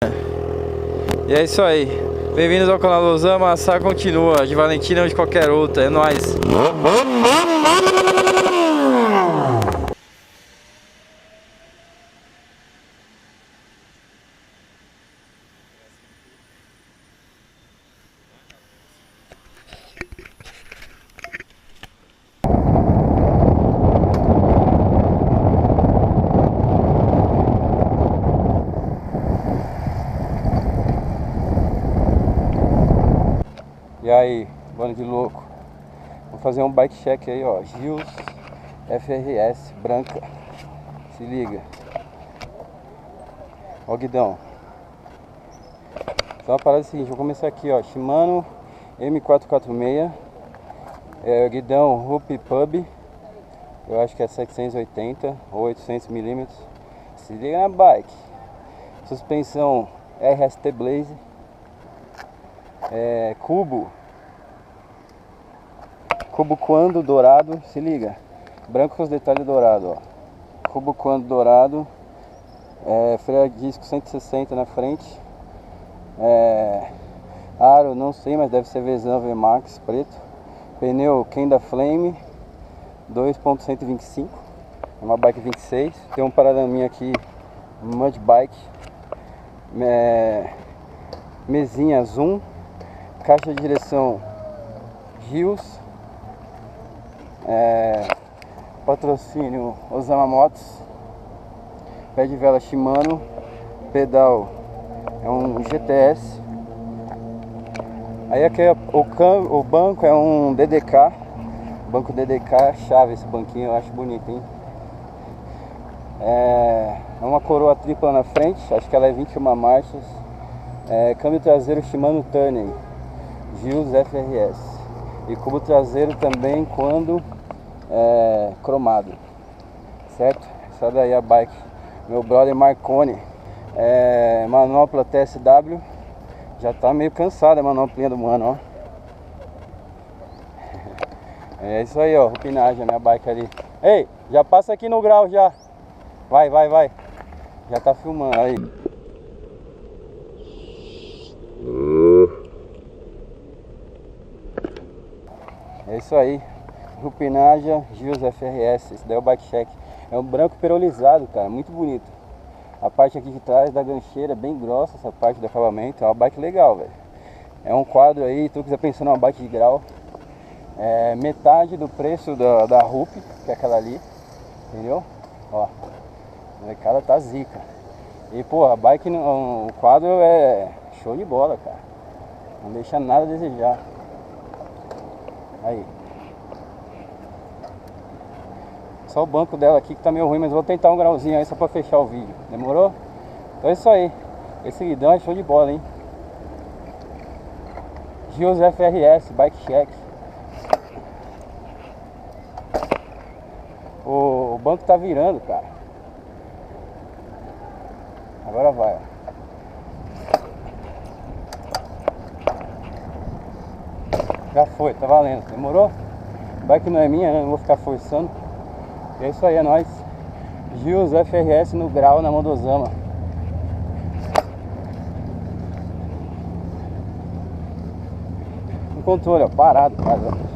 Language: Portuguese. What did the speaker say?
E é isso aí. Bem-vindos ao canal Losama. A saga continua, de Valentina ou de qualquer outra. É nóis. E aí, bando de louco. Vou fazer um bike check aí, ó. Gils FRS branca. Se liga. Ó, guidão. Então a parada é a seguinte, vou começar aqui, ó. Shimano M446. É, guidão Rupi Pub. Eu acho que é 780 ou 800 mm. Se liga na bike. Suspensão RST Blaze. Cubo Quando dourado, se liga, branco com os detalhes dourados, ó. Cubo Quando dourado, freio a disco 160 na frente, aro não sei, mas deve ser Vezan VMAX preto, pneu Kenda Flame 2.125, é uma bike 26, tem um paralaminha aqui, Mud Bike, mesinha Zoom, caixa de direção Gils, patrocínio Osama Motos, pé de vela Shimano, pedal é um GTS, aí aqui o banco é um DDK, banco DDK, chave esse banquinho, eu acho bonito, hein? É uma coroa tripla na frente, acho que ela é 21 marchas, câmbio traseiro Shimano Turner Gils FRS, e cubo traseiro também quando cromado, certo? Essa daí é a bike meu brother Marconi, manopla TSW, já tá meio cansada a manoplinha do mano, ó. É isso aí, ó, rupinagem, a minha bike ali. Ei, já passa aqui no grau já, vai, já tá filmando aí. É isso aí, Rupinagem Gils FRS, esse daí é o bike check. É um branco perolizado, cara, muito bonito. A parte aqui de trás da gancheira é bem grossa, essa parte do acabamento, é uma bike legal, velho. É um quadro aí, tu quiser pensar numa bike de grau, metade do preço da Rup, que é aquela ali, entendeu? Ó, a molecada tá zica. E pô, a bike, o quadro é show de bola, cara, não deixa nada a desejar. Aí. Só o banco dela aqui que tá meio ruim, mas eu vou tentar um grauzinho aí só pra fechar o vídeo. Demorou? Então é isso aí. Esse guidão é show de bola, hein? Gils FRS, bike check. O banco tá virando, cara. Agora vai, ó. Já foi, tá valendo, demorou? Bike não é minha, né? Não vou ficar forçando. É isso aí, é nóis. Gils FRS no grau na mão do Osama. No controle, ó, parado, quase, ó.